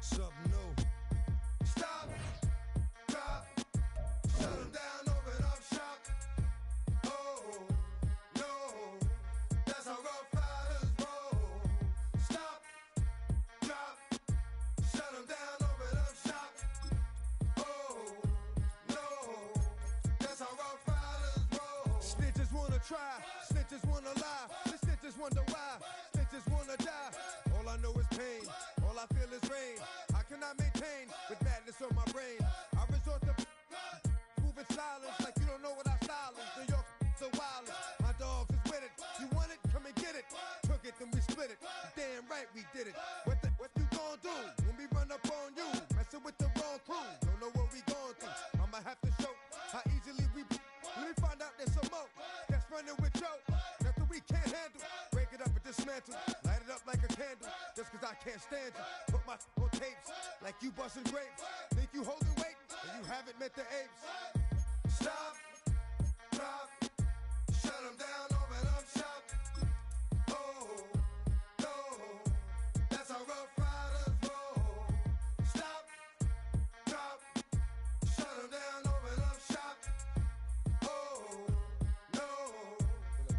Something new. Stop, drop, shut 'em down, open up shop. Oh, no, that's how Rough Riders roll. Stop, drop, shut 'em down, open up shop. Oh, no, that's how Rough Riders roll. Snitches wanna try, snitches wanna lie, the snitches wonder why, snitches wanna die. All I know is pain, all I feel is rain. How can I maintain with madness on my brain? I resort to moving silence like you don't know what I style is. New York so wild, my dogs is with it. You want it? Come and get it. Took it, then we split it. Damn right we did it. What you gon' do when we run up on you? Messing with the wrong crew. Don't know what we going through. I'ma have to show how easily we. Let me find out there's some more that's running with Joe. Nothing we can't handle. Break it up and dismantle. Light it up like a candle. Just cause I can't stand you. Put my on tapes like you busting grapes. Think you holding weight and you haven't met the apes. Stop, drop, shut 'em down, open up shop. Oh, no, that's how Rough Riders roll. Stop, drop, shut 'em down, open up shop. Oh, no,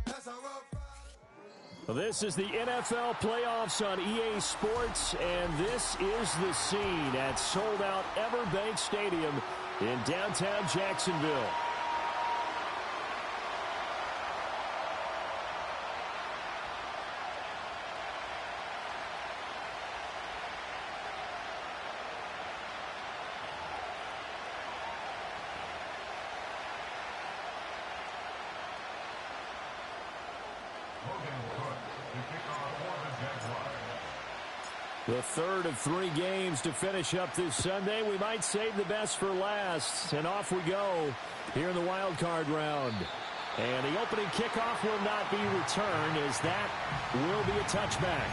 that's how Rough Riders. This is the NFL playoffs on EA Sports, and this is the scene at sold-out Everbank Stadium in downtown Jacksonville. The third of three games to finish up this Sunday. We might save the best for last. And off we go here in the wild card round. And the opening kickoff will not be returned, as that will be a touchback.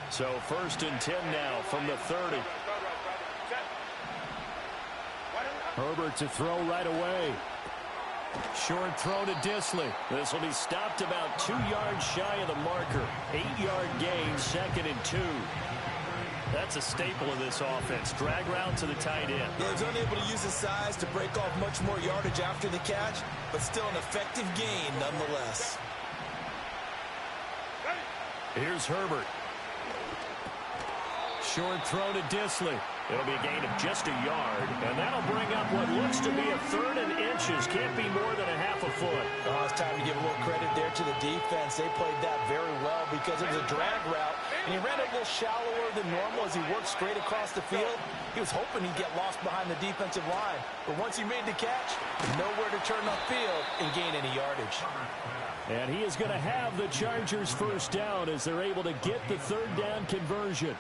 So 1st and 10 now from the 30. Herbert to throw right away. Short throw to Disley. This will be stopped about 2 yards shy of the marker. 8-yard gain, 2nd and 2. That's a staple of this offense. Drag route to the tight end. Yeah, he's unable to use his size to break off much more yardage after the catch, but still an effective gain nonetheless. Here's Herbert. Short throw to Disley. It'll be a gain of just a yard, and that'll bring up what looks to be a 3rd and inches. Can't be more than a half a foot. Oh, it's time to give a little credit there to the defense. They played that very well because it was a drag route, and he ran a little shallower than normal as he worked straight across the field. He was hoping he'd get lost behind the defensive line, but once he made the catch, nowhere to turn upfield and gain any yardage. And he is going to have the Chargers first down as they're able to get the 3rd down conversion.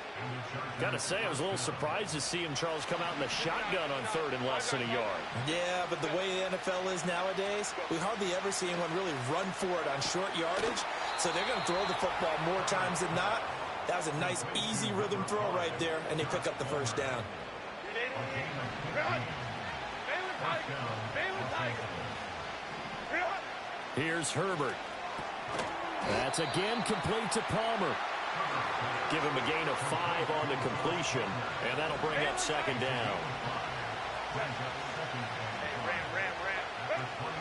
Got to say, I was a little surprised to see him, Charles, come out in the shotgun on 3rd and less than a yard. Yeah, but the way the NFL is nowadays, we hardly ever see anyone really run for it on short yardage. So they're going to throw the football more times than not. That was a nice, easy rhythm throw right there, and they pick up the first down. Here's Herbert. That's again complete to Palmer. Give him a gain of 5 on the completion, and that'll bring up 2nd down.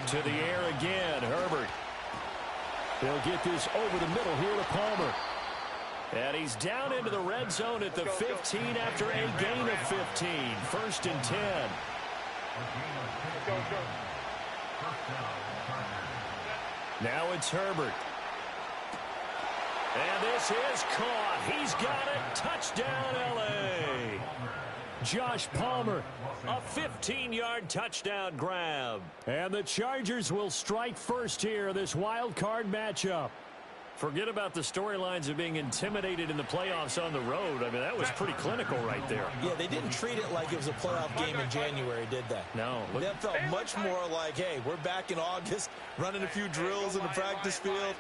To the air again, Herbert. He'll get this over the middle here to Palmer. And he's down into the red zone at the 15 after a gain of 15. 1st and 10. Now it's Herbert. And this is caught. He's got it. Touchdown, L.A. Josh Palmer, a 15-yard touchdown grab. And the Chargers will strike first here, this wild card matchup. Forget about the storylines of being intimidated in the playoffs on the road. I mean, that was pretty clinical right there. Yeah, they didn't treat it like it was a playoff game in January, did they? No. That felt much more like, hey, we're back in August, running a few drills in the practice field.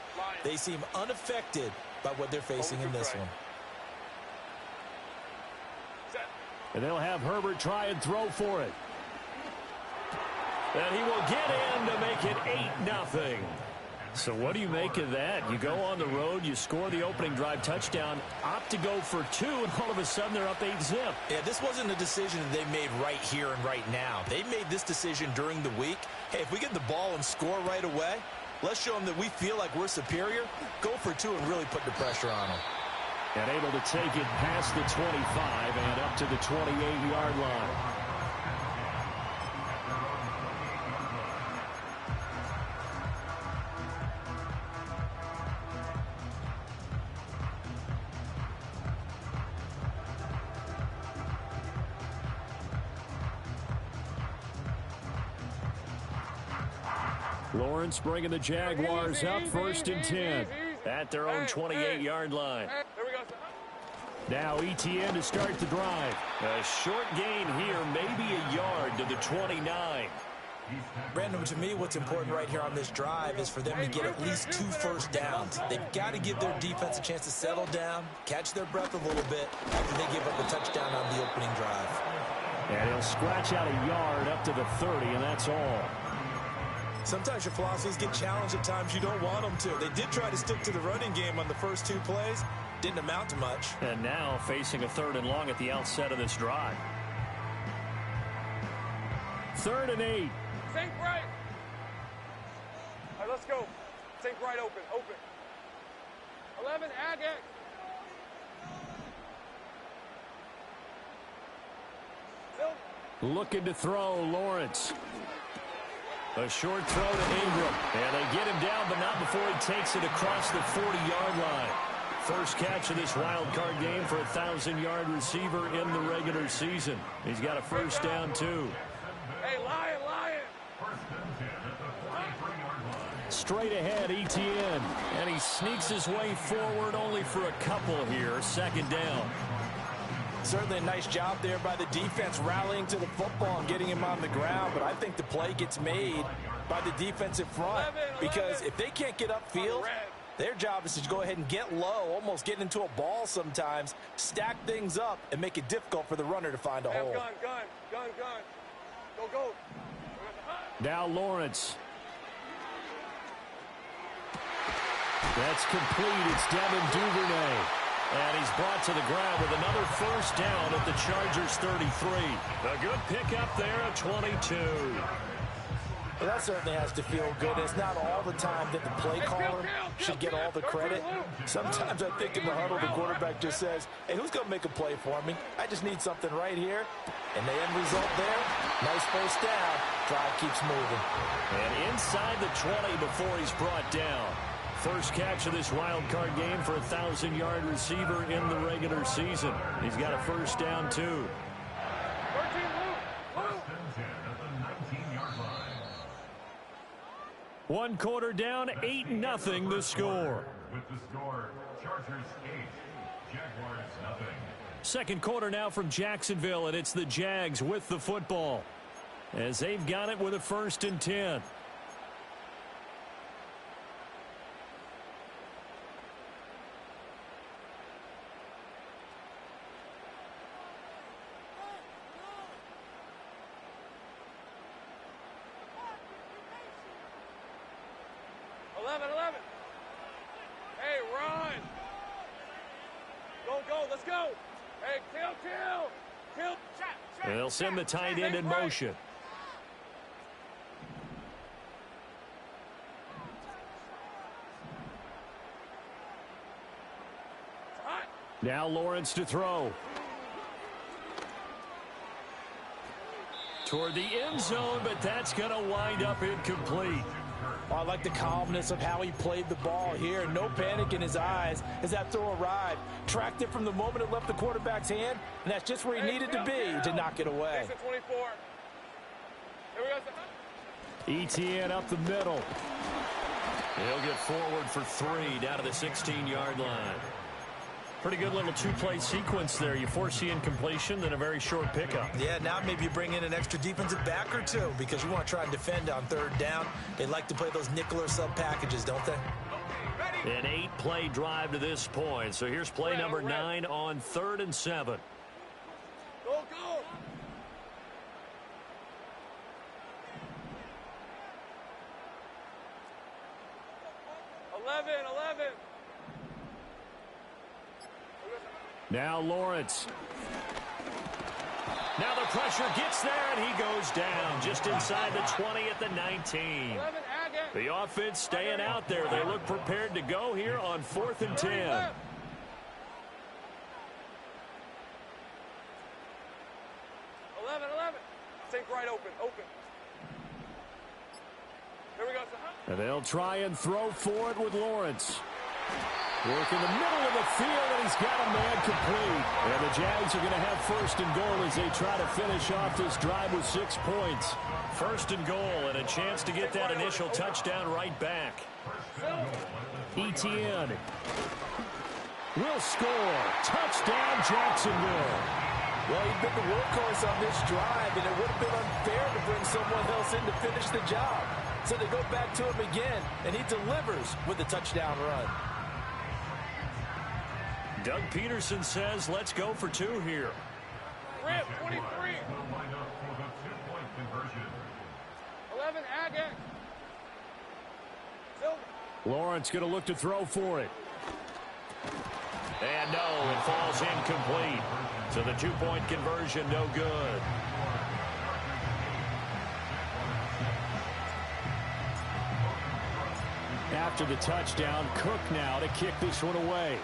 They seem unaffected by what they're facing in this one. And they'll have Herbert try and throw for it. And he will get in to make it 8-0. So what do you make of that? You go on the road, you score the opening drive touchdown, opt to go for 2, and all of a sudden they're up 8-zip. Yeah, this wasn't a decision that they made right here and right now. They made this decision during the week. Hey, if we get the ball and score right away, let's show them that we feel like we're superior. Go for 2 and really put the pressure on them. And able to take it past the 25 and up to the 28-yard line. Lawrence bringing the Jaguars up 1st and 10 at their own 28-yard line. Now ETN to start the drive. A short gain here, maybe a yard to the 29. Brandon, to me, what's important right here on this drive is for them to get at least 2 first downs. They've got to give their defense a chance to settle down, catch their breath a little bit after they give up a touchdown on the opening drive. And he'll scratch out a yard up to the 30, and that's all. Sometimes your philosophies get challenged at times you don't want them to. They did try to stick to the running game on the first 2 plays. Didn't amount to much. And now facing a 3rd and long at the outset of this drive. 3rd and 8. Sink right. All right, let's go. Sink right open. 11, ag X. Looking to throw, Lawrence. A short throw to Ingram. And they get him down, but not before he takes it across the 40-yard line. First catch of this wild card game for a 1,000-yard receiver in the regular season. He's got a first down, too. Hey, Lion. Straight ahead, ETN. And he sneaks his way forward only for a couple here. 2nd down. Certainly a nice job there by the defense rallying to the football and getting him on the ground. But I think the play gets made by the defensive front. Because if they can't get upfield, their job is to go ahead and get low, almost get into a ball sometimes, stack things up, and make it difficult for the runner to find a hole. Gun. Go. Now Lawrence. That's complete. It's Devin Duvernay. And he's brought to the ground with another first down at the Chargers 33. A good pickup there at 22. Well, that certainly has to feel good. It's not all the time that the play caller should get all the credit. Sometimes I think in the huddle, the quarterback just says, hey, who's going to make a play for me? I just need something right here. And the end result there, nice first down. Drive keeps moving. And inside the 20 before he's brought down. First catch of this wild card game for a 1,000-yard receiver in the regular season. He's got a first down, too. 1 quarter down, 8-0 the score. With the score, Chargers 8, Jaguars 0. Second quarter now from Jacksonville, and it's the Jags with the football as they've got it with a 1st and 10. Hey, run. Go, let's go. Hey, kill. And they'll send the tight end in motion. Now Lawrence to throw. Toward the end zone, but that's going to wind up incomplete. I like the calmness of how he played the ball here. No panic in his eyes as that throw arrived. Tracked it from the moment it left the quarterback's hand, and that's just where he needed to be to knock it away. 24. Here we go. ETN up the middle. He'll get forward for 3 down to the 16-yard line. Pretty good little two-play sequence there. You force the incompletion, then a very short pickup. Yeah, now maybe you bring in an extra defensive back or two because you want to try and defend on 3rd down. They like to play those nickel or sub packages, don't they? An 8-play drive to this point. So here's play number 9 on 3rd and 7. Go, go. Eleven. Now Lawrence. Now the pressure gets there, and he goes down just inside the 20 at the 19. The offense staying out there. They look prepared to go here on 4th and 10. 11. Take right open. Here we go. And they'll try and throw for it with Lawrence. Work in the middle of the field, and he's got a man complete. And the Jags are going to have 1st and goal as they try to finish off this drive with 6 points. 1st and goal, and a chance to get that initial touchdown right back. ETN will score. Touchdown, Jacksonville. Well, he's been the workhorse on this drive, and it would have been unfair to bring someone else in to finish the job. So they go back to him again, and he delivers with a touchdown run. Doug Peterson says, let's go for 2 here. Rip, 23. 11, Agate. Lawrence going to look to throw for it. And no, it falls incomplete. So the 2-point conversion, no good. After the touchdown, Cook now to kick this one away.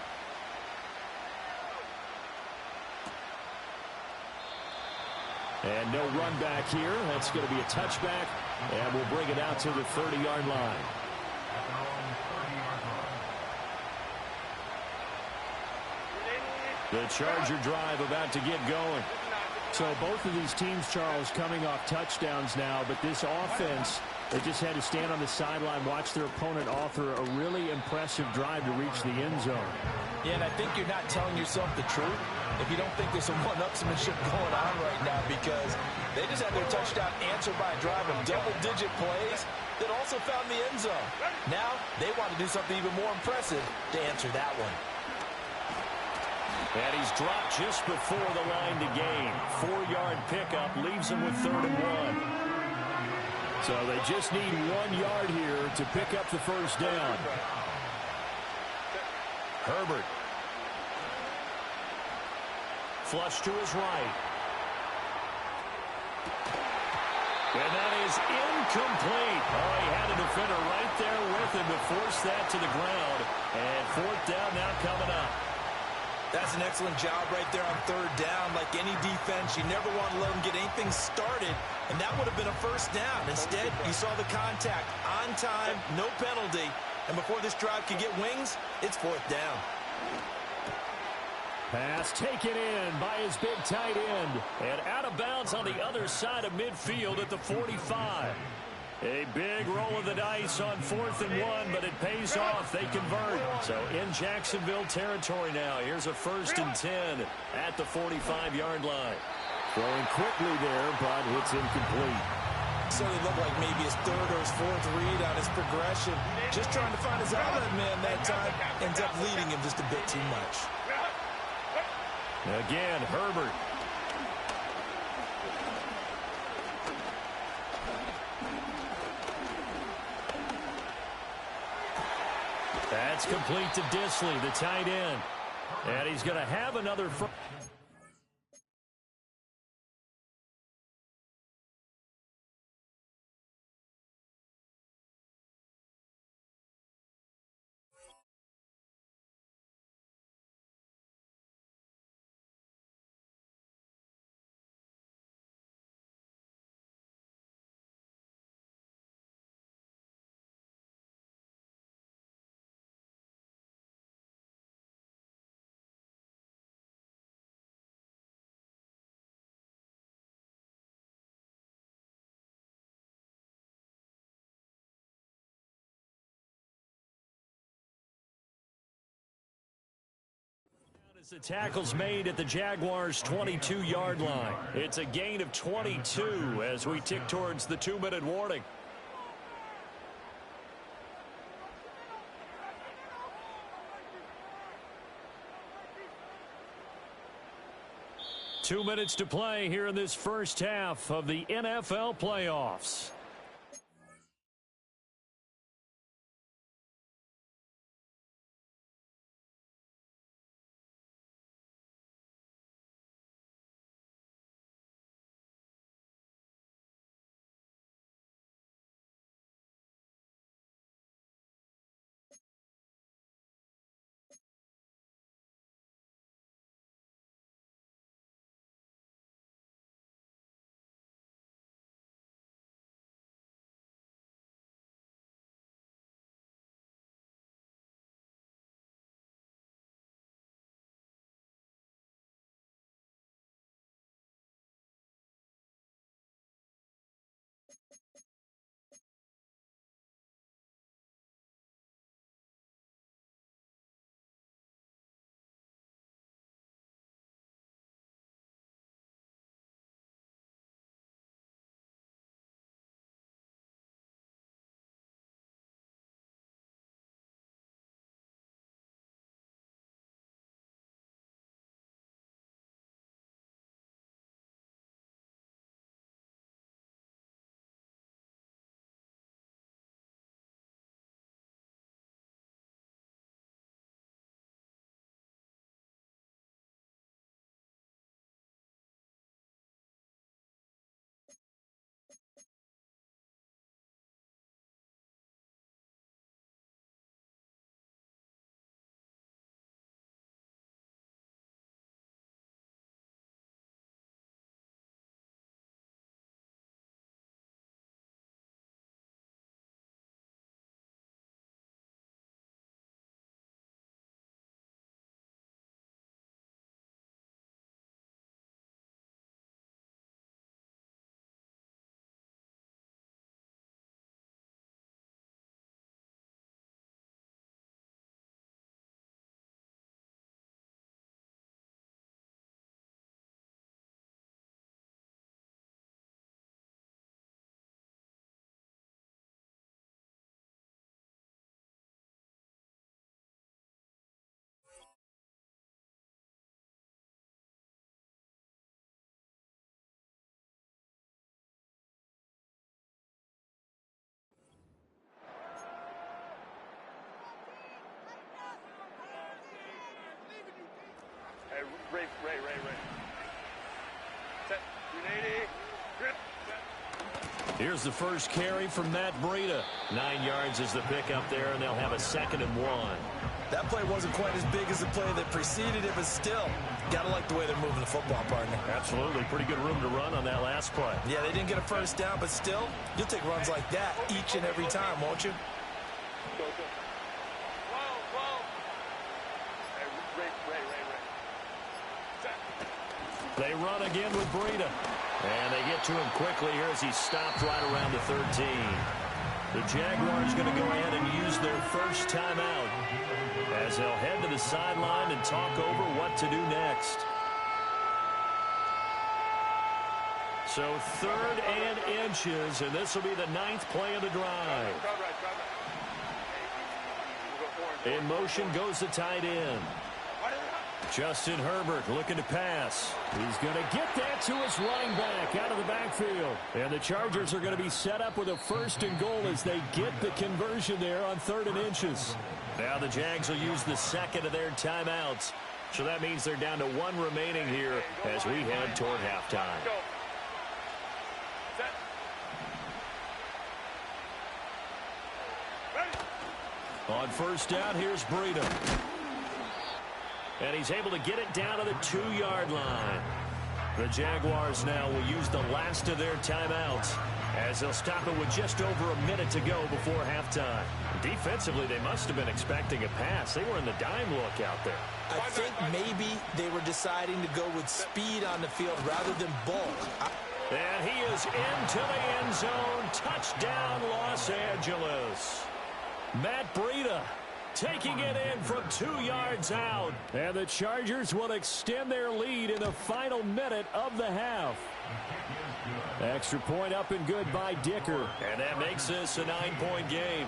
And no run back here. That's going to be a touchback, and we'll bring it out to the 30-yard line. The Charger drive about to get going. So both of these teams, Charles, coming off touchdowns now, but this offense, they just had to stand on the sideline, watch their opponent author a really impressive drive to reach the end zone. Yeah, and I think you're not telling yourself the truth if you don't think there's some one-upsmanship going on right now, because they just had their touchdown answered by a drive of double-digit plays that also found the end zone. Now they want to do something even more impressive to answer that one. And he's dropped just before the line to gain. 4-yard pickup leaves him with 3rd and 1. So they just need 1 yard here to pick up the 1st down. Herbert. Flush to his right. And that is incomplete. Oh, he had a defender right there with him to force that to the ground. And 4th down now coming up. That's an excellent job right there on 3rd down. Like any defense, you never want to let them get anything started, and that would have been a 1st down. Instead, you saw the contact on time, no penalty, and before this drive could get wings, it's 4th down. Pass taken in by his big tight end, and out of bounds on the other side of midfield at the 45. A big roll of the dice on 4th and 1, but it pays off. They convert. So in Jacksonville territory now. Here's a 1st and 10 at the 45-yard line. Throwing quickly there, but it's incomplete. So it looked like maybe his 3rd or his 4th read on his progression. Just trying to find his outlet man that time. Ends up leading him just a bit too much. Again, Herbert. That's complete to Disley, the tight end. And he's going to have another As the tackle's made at the Jaguars' 22-yard line. It's a gain of 22 as we tick towards the 2-minute warning. Two minutes to play here in this first half of the NFL playoffs. Hey, Ray. Set. 380. Grip. Set. Here's the first carry from Matt Breida. 9 yards is the pickup there, and they'll have a 2nd and 1. That play wasn't quite as big as the play that preceded it, but still, got to like the way they're moving the football, partner. Absolutely. Pretty good room to run on that last play. Yeah, they didn't get a first down, but still, you'll take runs like that each and every time, won't you? Go. Whoa. Hey, Ray. Set. They run again with Breida. And they get to him quickly here as he's stopped right around the 13. The Jaguars going to go ahead and use their first timeout as they'll head to the sideline and talk over what to do next. So 3rd and inches, and this will be the 9th play of the drive. In motion goes the tight end. Justin Herbert looking to pass. He's going to get that to his running back out of the backfield. And the Chargers are going to be set up with a 1st and goal as they get the conversion there on 3rd and inches. Now the Jags will use the 2nd of their timeouts. So that means they're down to 1 remaining here as we head toward halftime. On 1st down, here's Breida. And he's able to get it down to the 2-yard line. The Jaguars now will use the last of their timeouts as they'll stop it with just over a minute to go before halftime. Defensively, they must have been expecting a pass. They were in the dime look out there. I think maybe they were deciding to go with speed on the field rather than bulk. And he is into the end zone. Touchdown, Los Angeles. Matt Breida taking it in from 2 yards out. And the Chargers will extend their lead in the final minute of the half. Extra point up and good by Dicker. And that makes this a 9-point game.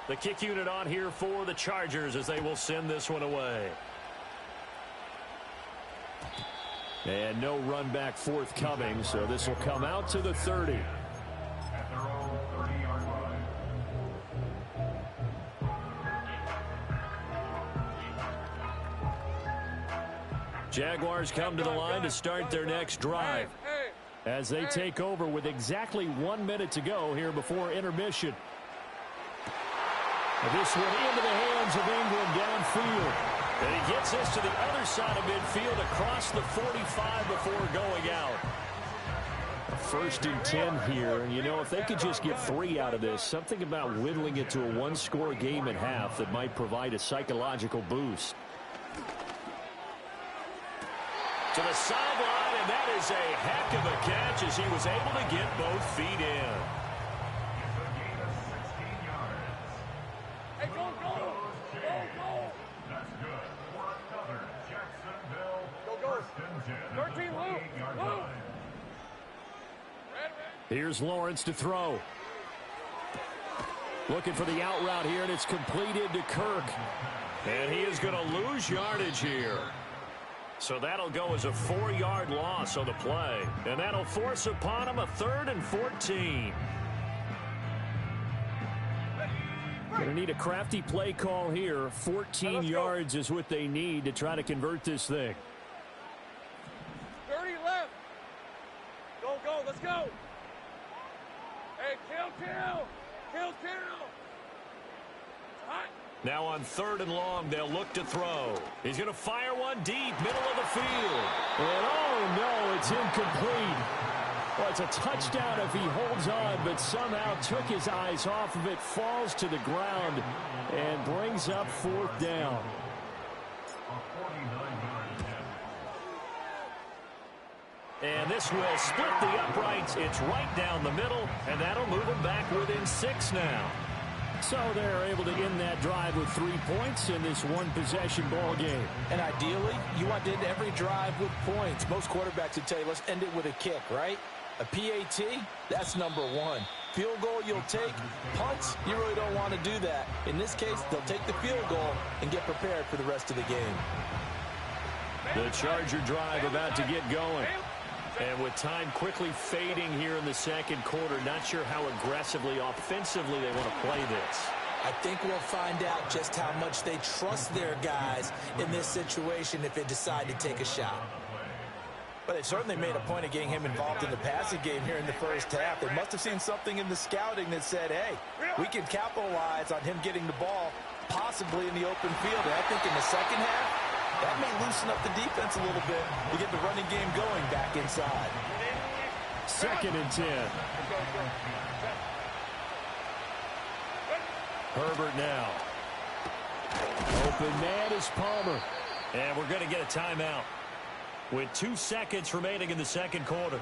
The kick unit on here for the Chargers as they will send this one away. And no run back forthcoming, so this will come out to the 30. At their own 30-yard line. Jaguars come to the line to start their next drive as they take over with exactly 1 minute to go here before intermission. This one into the hands of Ingram downfield. And he gets this to the other side of midfield across the 45 before going out. 1st and 10 here. And, you know, if they could just get 3 out of this, something about whittling it to a 1-score game at half that might provide a psychological boost. To the sideline, and that is a heck of a catch as he was able to get both feet in. Here's Lawrence to throw. Looking for the out route here, and it's completed to Kirk. And he is going to lose yardage here. So that'll go as a 4-yard loss on the play. And that'll force upon him a 3rd and 14. Going to need a crafty play call here. 14 yards is what they need to try to convert this thing. 30 left. Go, let's go. Hey, kill. Hot. Now on 3rd and long, they'll look to throw. He's going to fire one deep, middle of the field. And oh no, it's incomplete. Well, it's a touchdown if he holds on, but somehow took his eyes off of it, falls to the ground, and brings up 4th down. And this will split the uprights. It's right down the middle, and that'll move them back within 6 now. So they're able to end that drive with 3 points in this one-possession ball game. And ideally, you want to end every drive with points. Most quarterbacks would tell you, let's end it with a kick, right? A PAT, that's number 1. Field goal you'll take. Punts, you really don't want to do that. In this case, they'll take the field goal and get prepared for the rest of the game. The Charger drive about to get going. And with time quickly fading here in the 2nd quarter, not sure how aggressively, offensively they want to play this. I think we'll find out just how much they trust their guys in this situation if they decide to take a shot. But they certainly made a point of getting him involved in the passing game here in the 1st half. They must have seen something in the scouting that said, hey, we can capitalize on him getting the ball possibly in the open field. And I think in the 2nd half, that may loosen up the defense a little bit to get the running game going back inside. 2nd and 10. Herbert now. Open man is Palmer. And we're going to get a timeout with 2 seconds remaining in the 2nd quarter.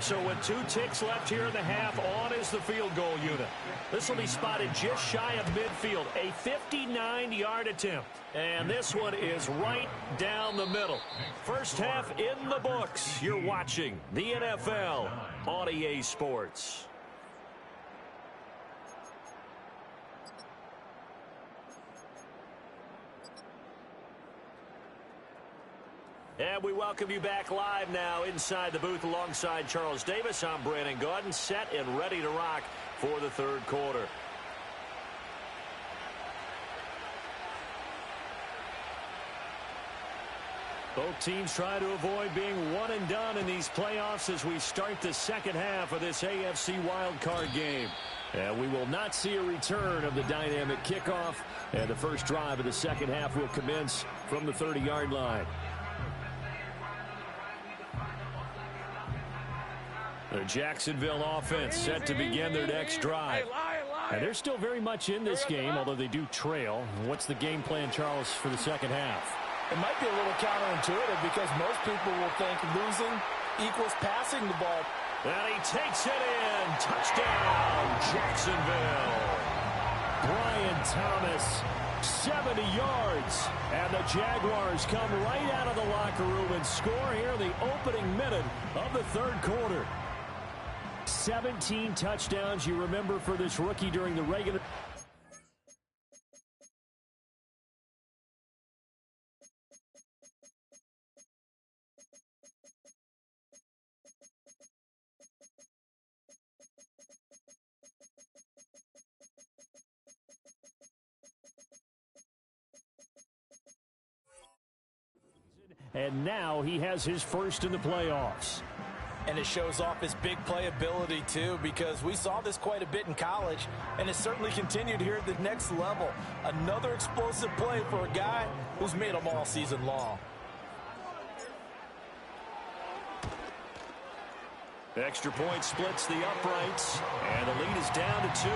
So with 2 ticks left here in the half, on is the field goal unit. This will be spotted just shy of midfield, a 59-yard attempt. And this one is right down the middle. 1st half in the books. You're watching the NFL on EA Sports. And we welcome you back live now inside the booth alongside Charles Davis. I'm Brandon Gaudin, set and ready to rock for the 3rd quarter. Both teams try to avoid being one and done in these playoffs as we start the 2nd half of this AFC Wildcard game. And we will not see a return of the dynamic kickoff. And the first drive of the 2nd half will commence from the 30-yard line. The Jacksonville offense set to begin their next drive. And they're still very much in this game, although they do trail. What's the game plan, Charles, for the second half? It might be a little counterintuitive because most people will think losing equals passing the ball. And he takes it in. Touchdown, Jacksonville. Brian Thomas, 70 yards. And the Jaguars come right out of the locker room and score here in the opening minute of the third quarter. 17 touchdowns, you remember, for this rookie during the regular. And now he has his first in the playoffs. And it shows off his big play ability, too, because we saw this quite a bit in college, and it's certainly continued here at the next level. Another explosive play for a guy who's made them all season long. Extra point splits the uprights, and the lead is down to 2.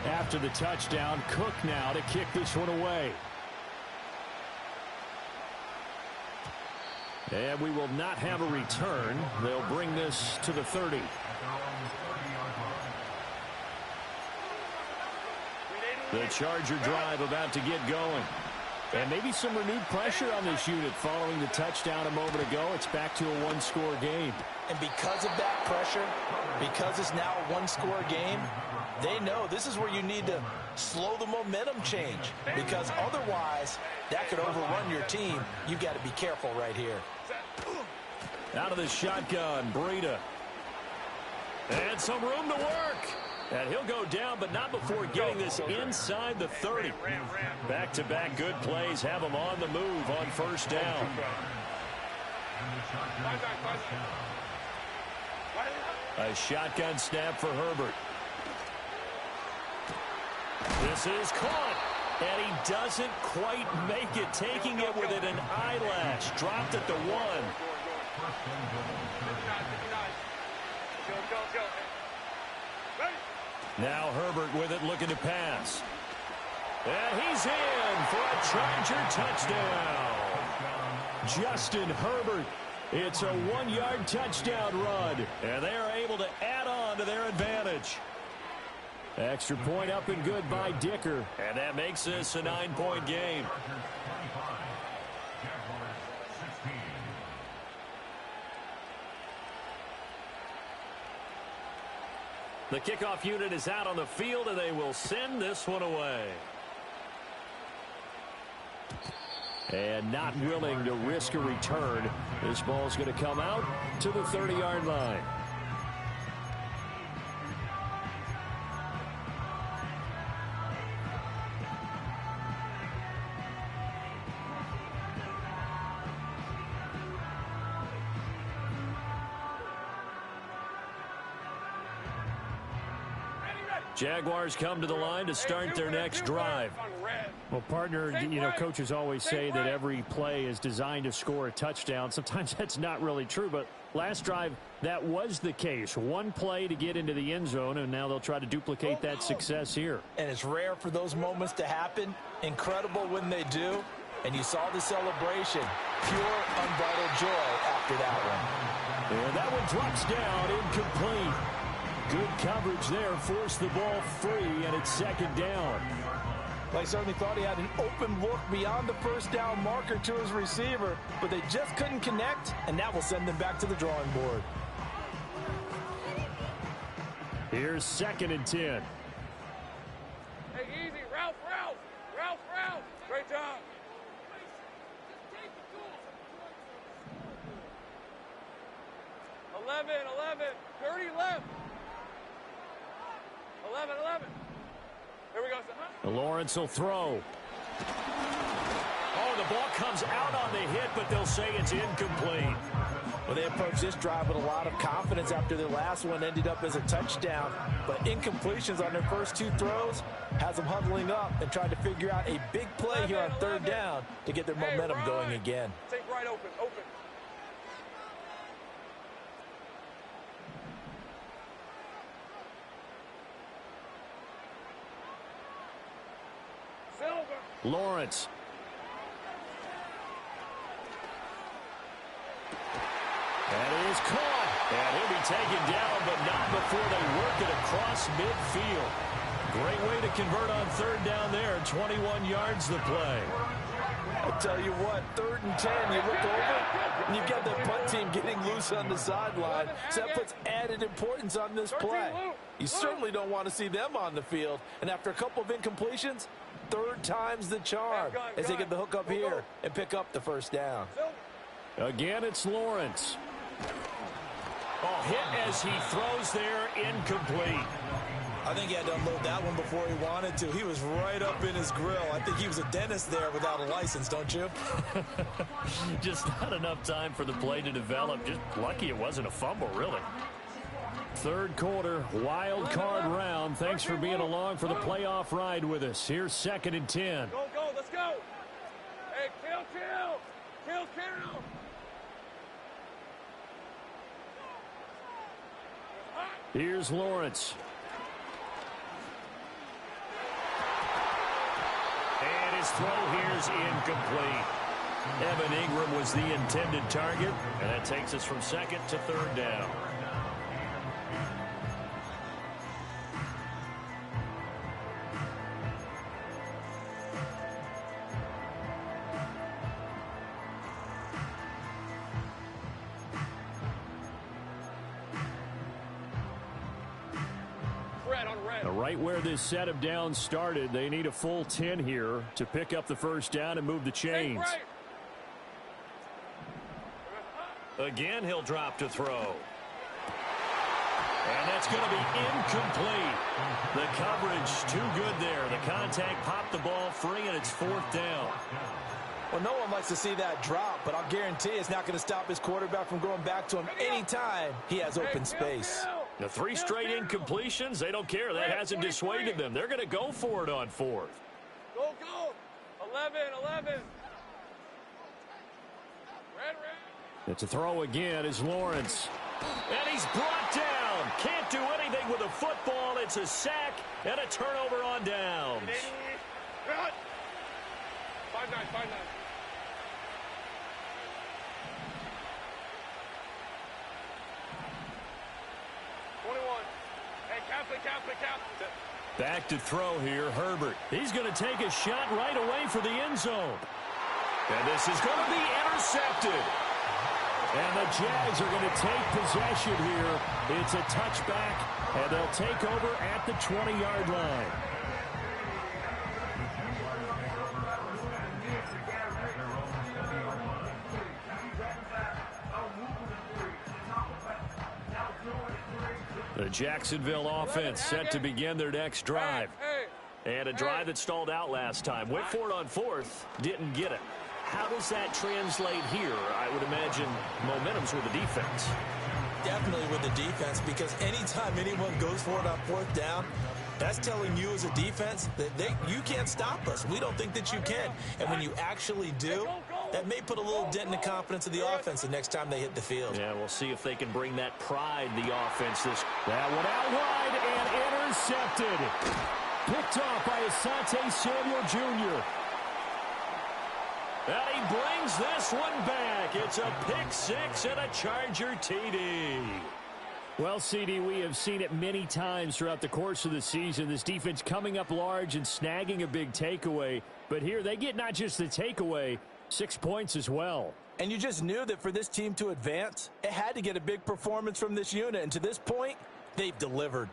After the touchdown, Cook now to kick this one away. And we will not have a return. They'll bring this to the 30. The Charger drive about to get going. And maybe some renewed pressure on this unit following the touchdown a moment ago. It's back to a one-score game. And because of that pressure, because it's now a one-score game, they know this is where you need to slow the momentum change, because otherwise that could overrun your team. You've got to be careful right here. Out of the shotgun, Breida. And some room to work. And he'll go down, but not before getting this inside the 30. Back-to-back good plays have him on the move on first down. A shotgun snap for Herbert. This is caught, and he doesn't quite make it, taking it within an eyelash. Dropped at the 1. Now Herbert with it, looking to pass. And he's in for a Charger touchdown. Justin Herbert. It's a 1-yard touchdown run, and they are able to add on to their advantage. Extra point up and good by Dicker. And that makes this a 9-point game. The kickoff unit is out on the field, and they will send this one away. And not willing to risk a return. This ball's going to come out to the 30-yard line. Jaguars come to the line to start their next drive. Well, partner, you know, coaches always say that every play is designed to score a touchdown. Sometimes that's not really true, but last drive, that was the case. One play to get into the end zone, and now they'll try to duplicate that success here. And it's rare for those moments to happen. Incredible when they do. And you saw the celebration. Pure, unbridled joy after that one. And that one drops down, incomplete. Good coverage there, forced the ball free, and it's second down. They certainly thought he had an open look beyond the first down marker to his receiver, but they just couldn't connect, and that will send them back to the drawing board. Here's 2nd and 10. Hey, easy. Ralph. Great job. Eleven. 30 left. 11. Here we go, son. Lawrence will throw. Oh, the ball comes out on the hit, but they'll say it's incomplete. Well, they approached this drive with a lot of confidence after their last one ended up as a touchdown. But incompletions on their first two throws has them huddling up and trying to figure out a big play here on third down to get their momentum going again. Take right open, open. Lawrence. And it is caught. And he'll be taken down, but not before they work it across midfield. Great way to convert on third down there. 21 yards the play. I tell you what, 3rd and 10, you look over, and you've got the punt team getting loose on the sideline. So that puts added importance on this play. You certainly don't want to see them on the field. And after a couple of incompletions, 3rd time's the charm as they get the hook up here and pick up the first down. Again, it's Lawrence. Oh, hit as he throws there, incomplete. I think he had to unload that one before he wanted to. He was right up in his grill. I think he was a dentist there without a license, don't you? Just not enough time for the play to develop. Just lucky it wasn't a fumble, really. Third quarter, wild card round. Thanks for being along for the playoff ride with us. Here's 2nd and 10. Go, go, let's go. Hey, kill. Here's Lawrence. And his throw here's incomplete. Evan Ingram was the intended target, and that takes us from 2nd to 3rd down. Right where this set of downs started, they need a full 10 here to pick up the first down and move the chains. Again, he'll drop to throw. And that's going to be incomplete. The coverage too good there. The contact popped the ball free, and it's 4th down. Well, no one likes to see that drop, but I'll guarantee it's not going to stop his quarterback from going back to him anytime he has open space. The 3 straight incompletions, they don't care. That hasn't dissuaded them. They're going to go for it on 4th. Go. 11. Red. It's a throw again as Lawrence. And he's brought down. Can't do anything with a football. It's a sack and a turnover on downs. 5-9. 21. Hey, captain. Back to throw here, Herbert. He's going to take a shot right away for the end zone. And this is going to be intercepted. And the Jags are going to take possession here. It's a touchback, and they'll take over at the 20-yard line. The Jacksonville offense set to begin their next drive. And a drive that stalled out last time. Went for it on 4th, didn't get it. How does that translate here? I would imagine momentum's with the defense. Definitely with the defense, because anytime anyone goes for it on 4th down, that's telling you as a defense that you can't stop us. We don't think that you can. And when you actually do, that may put a little dent in the confidence of the offense the next time they hit the field. Yeah, we'll see if they can bring that pride, the offense. That one out wide and intercepted. Picked off by Asante Samuel Jr. And he brings this one back. It's a pick 6 and a Charger TD. Well, CD, we have seen it many times throughout the course of the season. This defense coming up large and snagging a big takeaway. But here they get not just the takeaway, 6 points as well. And you just knew that for this team to advance, it had to get a big performance from this unit. And to this point, they've delivered.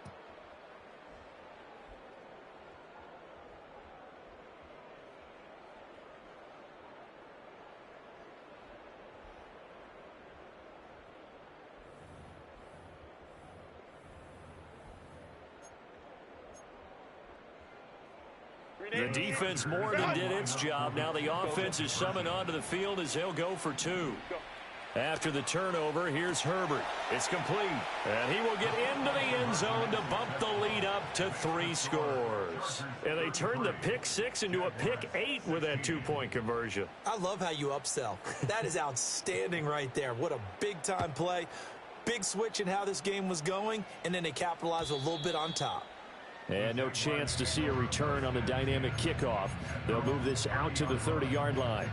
The defense more than did its job. Now the offense is summoned onto the field as they'll go for 2. After the turnover, here's Herbert. It's complete. And he will get into the end zone to bump the lead up to 3 scores. And they turned the pick 6 into a pick 8 with that 2-point conversion. I love how you upsell. That is outstanding right there. What a big-time play. Big switch in how this game was going, and then they capitalized a little bit on top. And no chance to see a return on the dynamic kickoff. They'll move this out to the 30-yard line.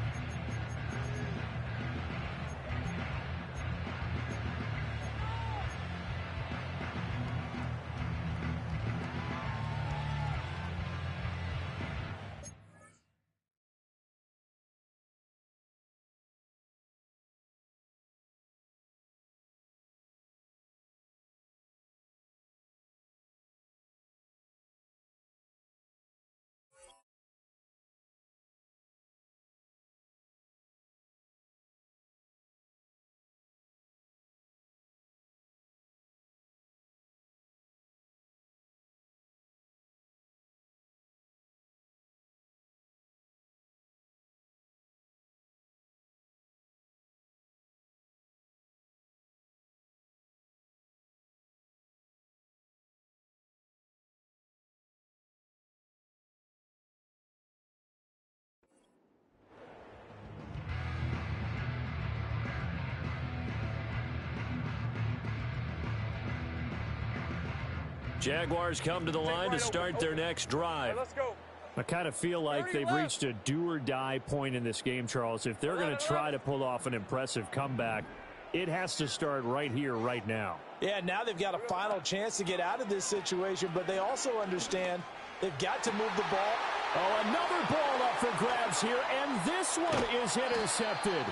Jaguars come to the line to start their next drive. Let's go. I kind of feel like they've reached a do-or-die point in this game, Charles. If they're going to try to pull off an impressive comeback, it has to start right here, right now. Yeah, now they've got a final chance to get out of this situation, but they also understand they've got to move the ball. Oh, another ball up for grabs here, and this one is intercepted.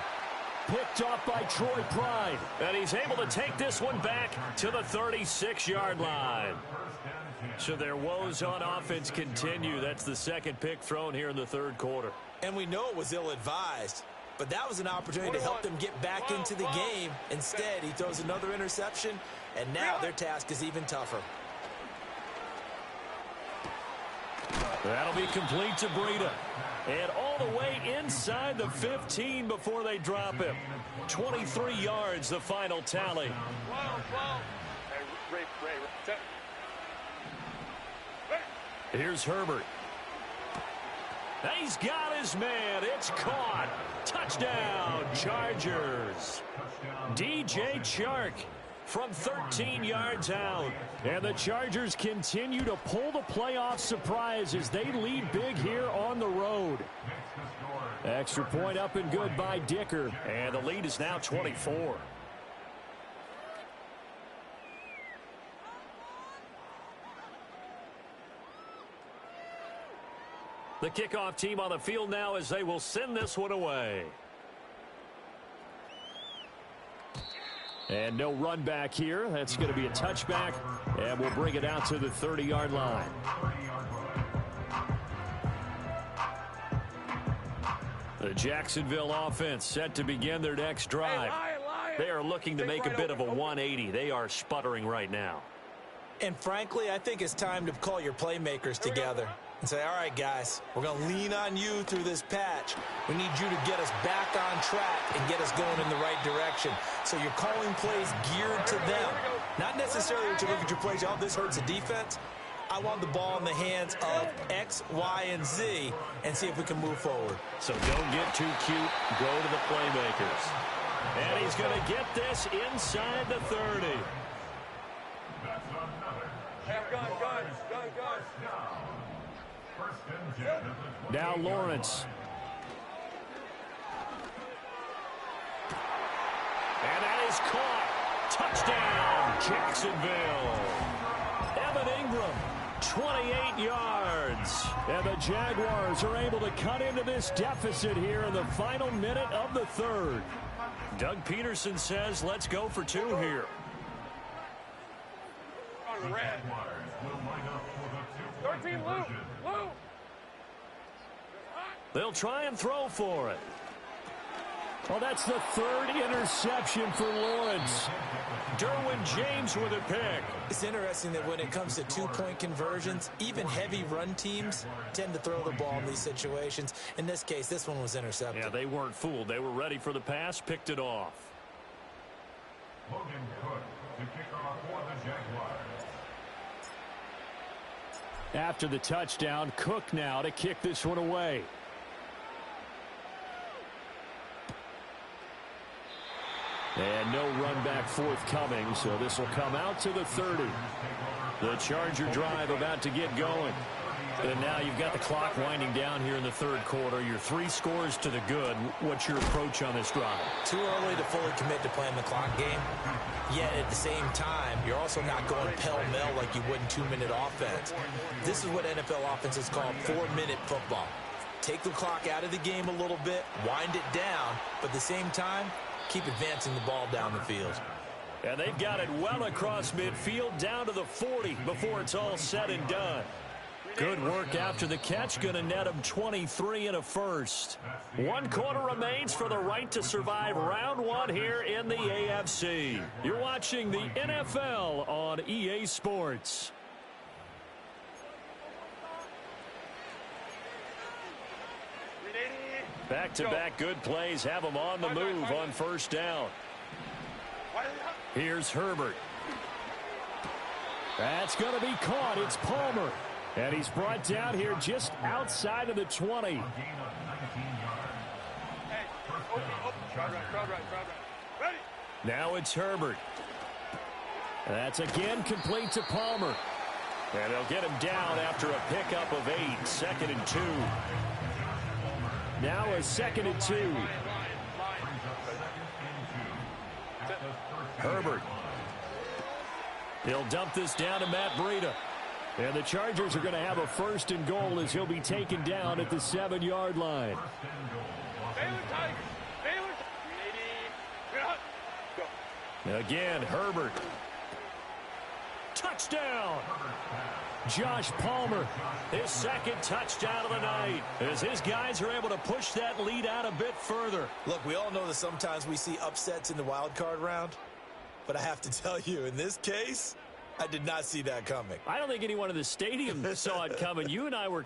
Picked off by Troy Pride. And he's able to take this one back to the 36-yard line. So their woes on offense continue. That's the second pick thrown here in the third quarter. And we know it was ill-advised, but that was an opportunity to help them get back into the game. Instead, he throws another interception, and now their task is even tougher. That'll be complete to Breida. And all the way inside the 15 before they drop him. 23 yards, the final tally. Here's Herbert. He's got his man. It's caught. Touchdown, Chargers. DJ Chark from 13 yards out. And the Chargers continue to pull the playoff surprise as they lead big here on the road. Extra point up and good by Dicker. And the lead is now 24. The kickoff team on the field now as they will send this one away. And no run back here. That's going to be a touchback. And we'll bring it out to the 30-yard line. The Jacksonville offense set to begin their next drive. They are looking to make a bit of a 180. They are sputtering right now. And frankly, I think it's time to call your playmakers together and say, all right, guys, we're going to lean on you through this patch. We need you to get us back on track and get us going in the right direction. So you're calling plays geared to them. Not necessarily when you look at your plays, oh, this hurts the defense. I want the ball in the hands of X, Y, and Z and see if we can move forward. So don't get too cute. Go to the playmakers. And he's going to get this inside the 30. Now Lawrence. And that is caught. Touchdown, Jacksonville. Evan Ingram, 28 yards. And the Jaguars are able to cut into this deficit here in the final minute of the third. Doug Peterson says, let's go for 2 here. 13, Lou. They'll try and throw for it. Well, that's the 3rd interception for Lawrence. Derwin James with a pick. It's interesting that when it comes to 2-point conversions, even heavy run teams tend to throw the ball in these situations. In this case, this one was intercepted. Yeah, they weren't fooled. They were ready for the pass, picked it off. kickoff for the Jaguars. After the touchdown, Cook now to kick this one away. And no run back forthcoming, so this will come out to the 30. The Charger drive about to get going. And now you've got the clock winding down here in the third quarter. You're 3 scores to the good. What's your approach on this drive? Too early to fully commit to playing the clock game. Yet at the same time, you're also not going pell-mell like you would in 2-minute offense. This is what NFL offenses call 4-minute football. Take the clock out of the game a little bit, wind it down, but at the same time, keep advancing the ball down the field. And they've got it well across midfield down to the 40 before it's all said and done. Good work after the catch. Going to net them 23 and a first. 1 quarter remains for the right to survive round 1 here in the AFC. You're watching the NFL on EA Sports. Back-to-back good plays have them on the move on first down. Here's Herbert. That's going to be caught. It's Palmer. And he's brought down here just outside of the 20. Now it's Herbert. That's again complete to Palmer. And they'll get him down after a pickup of 8. 2nd and 2. Now a 2nd and 2. Herbert. He'll dump this down to Matt Breida. And the Chargers are going to have a 1st and goal as he'll be taken down at the 7-yard line. Again, Herbert. Touchdown! Josh Palmer, his 2nd touchdown of the night, as his guys are able to push that lead out a bit further. Look, we all know that sometimes we see upsets in the wild card round, but I have to tell you, in this case, I did not see that coming. I don't think anyone in the stadium saw it coming. You and I were